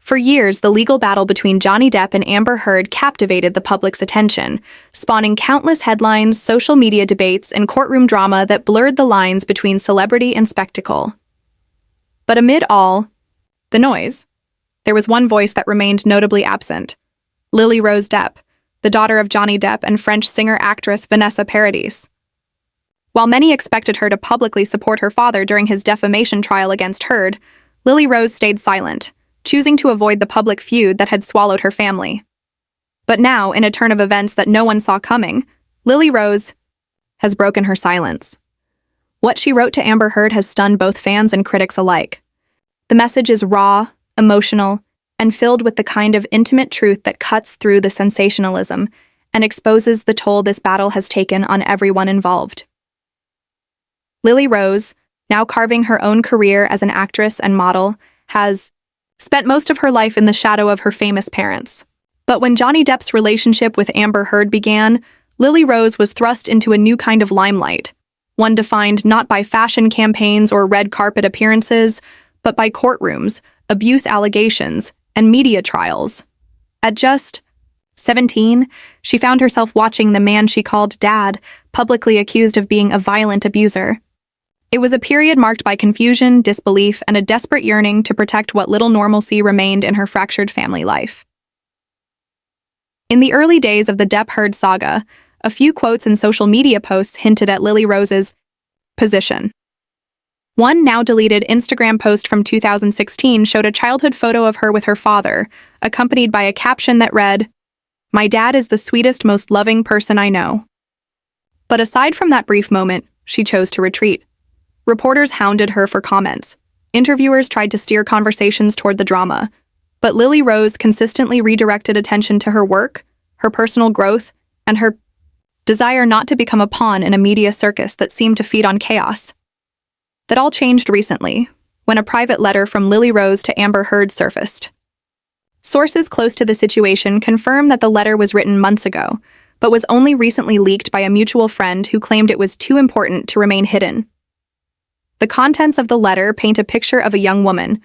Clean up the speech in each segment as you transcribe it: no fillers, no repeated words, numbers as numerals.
For years, the legal battle between Johnny Depp and Amber Heard captivated the public's attention, spawning countless headlines, social media debates, and courtroom drama that blurred the lines between celebrity and spectacle. But amid all the noise, there was one voice that remained notably absent: Lily Rose Depp, the daughter of Johnny Depp and French singer-actress Vanessa Paradis. While many expected her to publicly support her father during his defamation trial against Heard, Lily Rose stayed silent, choosing to avoid the public feud that had swallowed her family. But now, in a turn of events that no one saw coming, Lily Rose has broken her silence. What she wrote to Amber Heard has stunned both fans and critics alike. The message is raw, emotional, and filled with the kind of intimate truth that cuts through the sensationalism and exposes the toll this battle has taken on everyone involved. Lily Rose, now carving her own career as an actress and model, has spent most of her life in the shadow of her famous parents. But when Johnny Depp's relationship with Amber Heard began, Lily Rose was thrust into a new kind of limelight, one defined not by fashion campaigns or red carpet appearances, but by courtrooms, abuse allegations, and media trials. At just 17, she found herself watching the man she called Dad publicly accused of being a violent abuser. It was a period marked by confusion, disbelief, and a desperate yearning to protect what little normalcy remained in her fractured family life. In the early days of the Depp-Heard saga, a few quotes and social media posts hinted at Lily Rose's position. One now-deleted Instagram post from 2016 showed a childhood photo of her with her father, accompanied by a caption that read, "My dad is the sweetest, most loving person I know." But aside from that brief moment, she chose to retreat. Reporters hounded her for comments. Interviewers tried to steer conversations toward the drama, but Lily Rose consistently redirected attention to her work, her personal growth, and her desire not to become a pawn in a media circus that seemed to feed on chaos. That all changed recently, when a private letter from Lily Rose to Amber Heard surfaced. Sources close to the situation confirm that the letter was written months ago, but was only recently leaked by a mutual friend who claimed it was too important to remain hidden. The contents of the letter paint a picture of a young woman,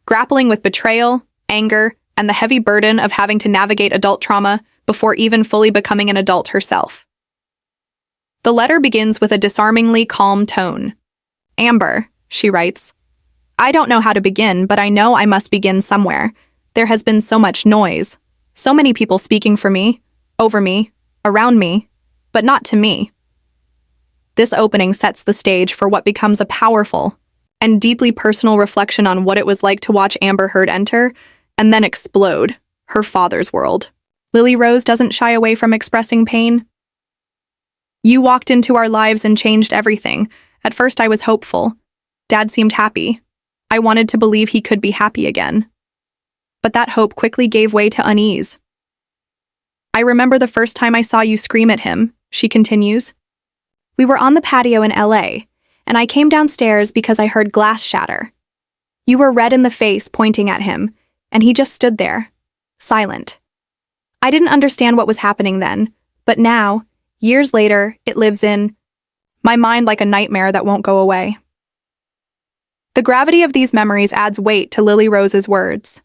grappling with betrayal, anger, and the heavy burden of having to navigate adult trauma before even fully becoming an adult herself. The letter begins with a disarmingly calm tone. "Amber," she writes, "I don't know how to begin, but I know I must begin somewhere. There has been so much noise, so many people speaking for me, over me, around me, but not to me." This opening sets the stage for what becomes a powerful and deeply personal reflection on what it was like to watch Amber Heard enter and then explode her father's world. Lily Rose doesn't shy away from expressing pain. "You walked into our lives and changed everything. At first I was hopeful. Dad seemed happy. I wanted to believe he could be happy again. But that hope quickly gave way to unease. I remember the first time I saw you scream at him," she continues. "We were on the patio in LA, and I came downstairs because I heard glass shatter. You were red in the face, pointing at him, and he just stood there, silent. I didn't understand what was happening then, but now, years later, it lives in my mind like a nightmare that won't go away." The gravity of these memories adds weight to Lily Rose's words.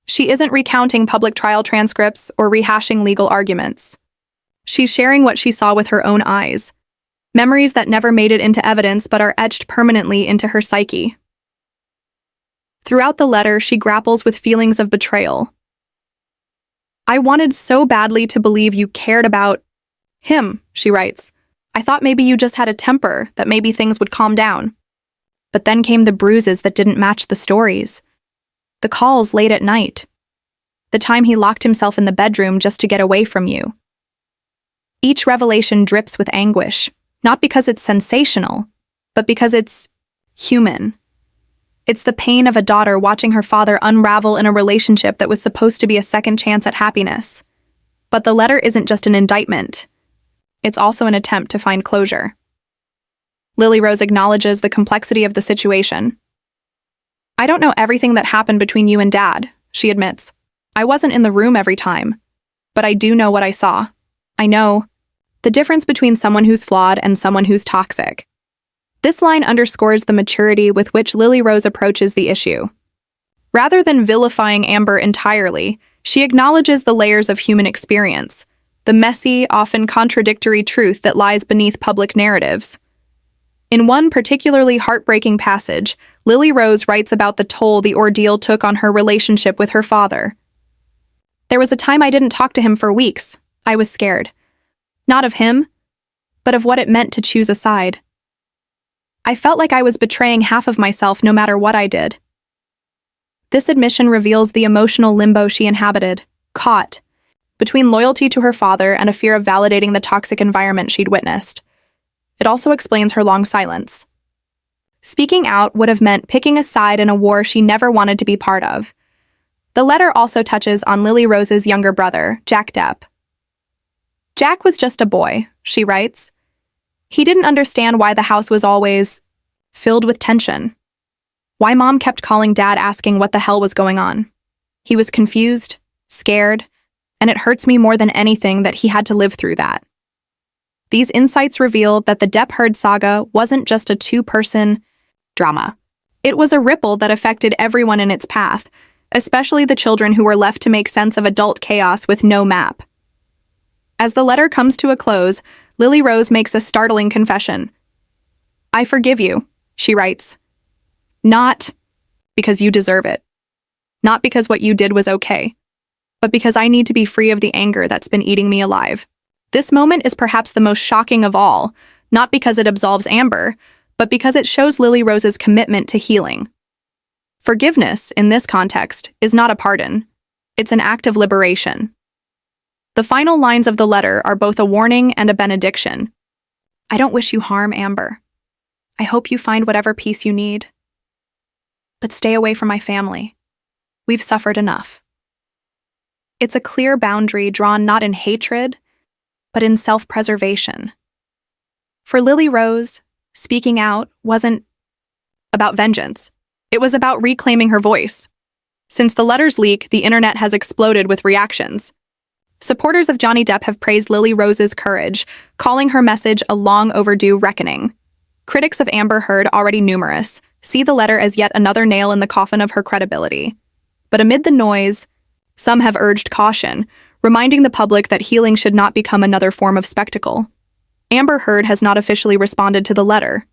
She isn't recounting public trial transcripts or rehashing legal arguments. She's sharing what she saw with her own eyes, memories that never made it into evidence but are etched permanently into her psyche. Throughout the letter, she grapples with feelings of betrayal. "I wanted so badly to believe you cared about him," she writes. "I thought maybe you just had a temper, that maybe things would calm down. But then came the bruises that didn't match the stories. The calls late at night. The time he locked himself in the bedroom just to get away from you. Each revelation drips with anguish, not because it's sensational, but because it's human. It's the pain of a daughter watching her father unravel in a relationship that was supposed to be a second chance at happiness. But the letter isn't just an indictment. It's also an attempt to find closure." Lily Rose acknowledges the complexity of the situation. "I don't know everything that happened between you and Dad," she admits. "I wasn't in the room every time, but I do know what I saw. I know the difference between someone who's flawed and someone who's toxic." This line underscores the maturity with which Lily Rose approaches the issue. Rather than vilifying Amber entirely, she acknowledges the layers of human experience, the messy, often contradictory truth that lies beneath public narratives. In one particularly heartbreaking passage, Lily Rose writes about the toll the ordeal took on her relationship with her father. "There was a time I didn't talk to him for weeks. I was scared. Not of him, but of what it meant to choose a side. I felt like I was betraying half of myself no matter what I did." This admission reveals the emotional limbo she inhabited, caught, between loyalty to her father and a fear of validating the toxic environment she'd witnessed. It also explains her long silence. Speaking out would have meant picking a side in a war she never wanted to be part of. The letter also touches on Lily Rose's younger brother, Jack Depp. "Jack was just a boy," she writes. "He didn't understand why the house was always filled with tension. Why Mom kept calling Dad asking what the hell was going on. He was confused, scared, and it hurts me more than anything that he had to live through that." These insights reveal that the Depp-Heard saga wasn't just a two-person drama. It was a ripple that affected everyone in its path, especially the children who were left to make sense of adult chaos with no map. As the letter comes to a close, Lily Rose makes a startling confession. "I forgive you," she writes. "Not because you deserve it. Not because what you did was okay, but because I need to be free of the anger that's been eating me alive." This moment is perhaps the most shocking of all, not because it absolves Amber, but because it shows Lily Rose's commitment to healing. Forgiveness, in this context, is not a pardon. It's an act of liberation. The final lines of the letter are both a warning and a benediction. "I don't wish you harm, Amber. I hope you find whatever peace you need. But stay away from my family. We've suffered enough." It's a clear boundary drawn not in hatred, but in self-preservation. For Lily Rose, speaking out wasn't about vengeance. It was about reclaiming her voice. Since the letter's leak, the internet has exploded with reactions. Supporters of Johnny Depp have praised Lily Rose's courage, calling her message a long-overdue reckoning. Critics of Amber Heard, already numerous, see the letter as yet another nail in the coffin of her credibility. But amid the noise, some have urged caution, reminding the public that healing should not become another form of spectacle. Amber Heard has not officially responded to the letter.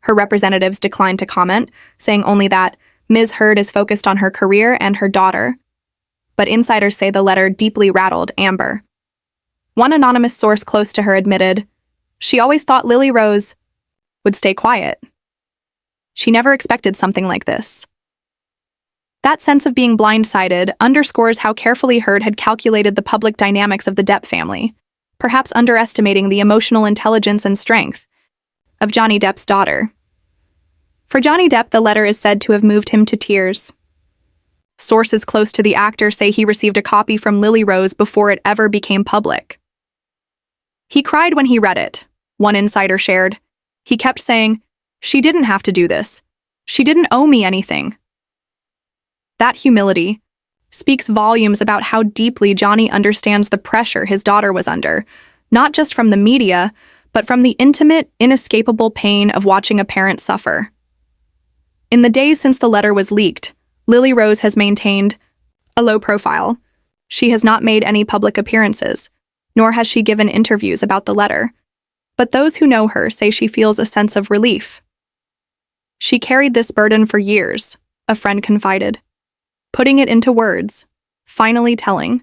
Her representatives declined to comment, saying only that Ms. Heard is focused on her career and her daughter. But insiders say the letter deeply rattled Amber. One anonymous source close to her admitted, "She always thought Lily Rose would stay quiet. She never expected something like this." That sense of being blindsided underscores how carefully Heard had calculated the public dynamics of the Depp family, perhaps underestimating the emotional intelligence and strength of Johnny Depp's daughter. For Johnny Depp, the letter is said to have moved him to tears. Sources close to the actor say he received a copy from Lily Rose before it ever became public. "He cried when he read it," one insider shared. "He kept saying, 'She didn't have to do this. She didn't owe me anything.'" That humility speaks volumes about how deeply Johnny understands the pressure his daughter was under, not just from the media, but from the intimate, inescapable pain of watching a parent suffer. In the days since the letter was leaked, Lily Rose has maintained a low profile. She has not made any public appearances, nor has she given interviews about the letter. But those who know her say she feels a sense of relief. "She carried this burden for years," a friend confided. Putting it into words, finally telling.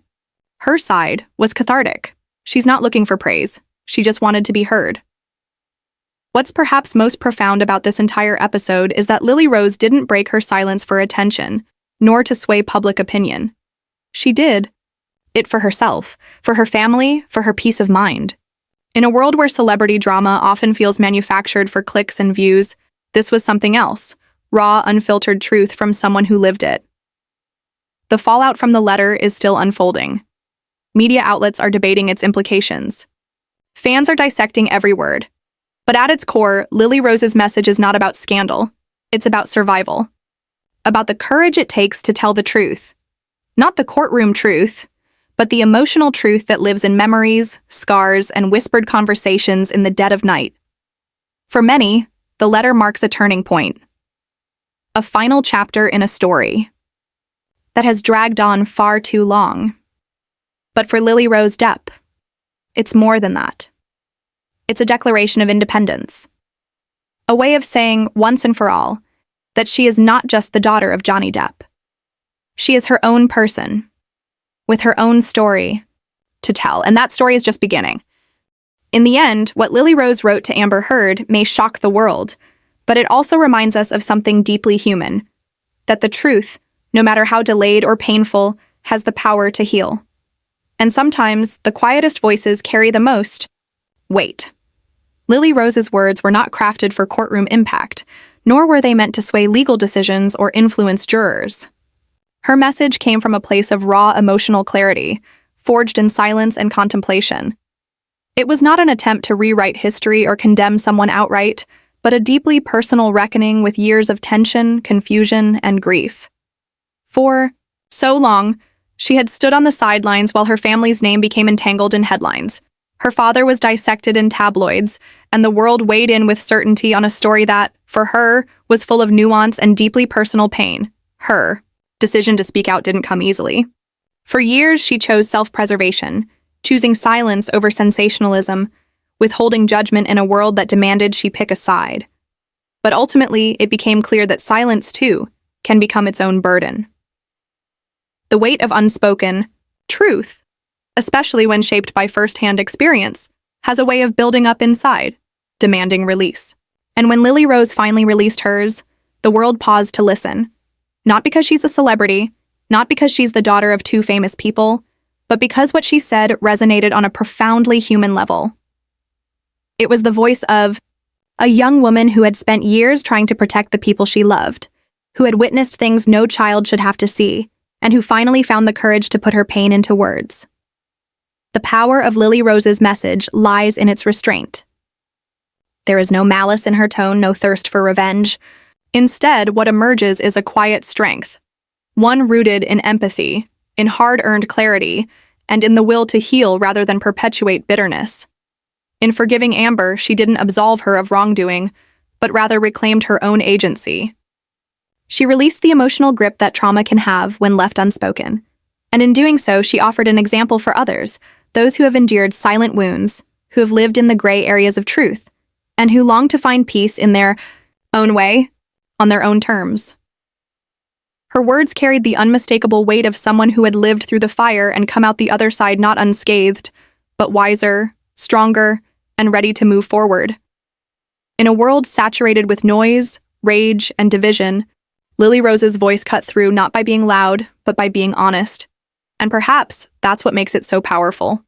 Her side was cathartic. She's not looking for praise. She just wanted to be heard. What's perhaps most profound about this entire episode is that Lily Rose didn't break her silence for attention, nor to sway public opinion. She did it for herself, for her family, for her peace of mind. In a world where celebrity drama often feels manufactured for clicks and views, this was something else, raw, unfiltered truth from someone who lived it. The fallout from the letter is still unfolding. Media outlets are debating its implications. Fans are dissecting every word. But at its core, Lily Rose's message is not about scandal. It's about survival. About the courage it takes to tell the truth. Not the courtroom truth, but the emotional truth that lives in memories, scars, and whispered conversations in the dead of night. For many, the letter marks a turning point. A final chapter in a story. that has dragged on far too long. But for Lily Rose Depp, it's more than that. It's a declaration of independence. A way of saying, once and for all, that she is not just the daughter of Johnny Depp. She is her own person, with her own story to tell, and that story is just beginning. In the end, what Lily Rose wrote to Amber Heard may shock the world, but it also reminds us of something deeply human, that the truth, no matter how delayed or painful, has the power to heal. And sometimes, the quietest voices carry the most weight. Lily Rose's words were not crafted for courtroom impact, nor were they meant to sway legal decisions or influence jurors. Her message came from a place of raw emotional clarity, forged in silence and contemplation. It was not an attempt to rewrite history or condemn someone outright, but a deeply personal reckoning with years of tension, confusion, and grief. For so long, she had stood on the sidelines while her family's name became entangled in headlines. Her father was dissected in tabloids, and the world weighed in with certainty on a story that, for her, was full of nuance and deeply personal pain. Her decision to speak out didn't come easily. For years, she chose self-preservation, choosing silence over sensationalism, withholding judgment in a world that demanded she pick a side. But ultimately, it became clear that silence, too, can become its own burden. The weight of unspoken truth, especially when shaped by first-hand experience, has a way of building up inside, demanding release. And when Lily Rose finally released hers, the world paused to listen. Not because she's a celebrity, not because she's the daughter of two famous people, but because what she said resonated on a profoundly human level. It was the voice of a young woman who had spent years trying to protect the people she loved, who had witnessed things no child should have to see, and who finally found the courage to put her pain into words. The power of Lily Rose's message lies in its restraint. There is no malice in her tone, no thirst for revenge. Instead, what emerges is a quiet strength, one rooted in empathy, in hard-earned clarity, and in the will to heal rather than perpetuate bitterness. In forgiving Amber, she didn't absolve her of wrongdoing, but rather reclaimed her own agency. She released the emotional grip that trauma can have when left unspoken, and in doing so, she offered an example for others, those who have endured silent wounds, who have lived in the gray areas of truth, and who long to find peace in their own way, on their own terms. Her words carried the unmistakable weight of someone who had lived through the fire and come out the other side not unscathed, but wiser, stronger, and ready to move forward. In a world saturated with noise, rage, and division, Lily Rose's voice cut through not by being loud, but by being honest. And perhaps that's what makes it so powerful.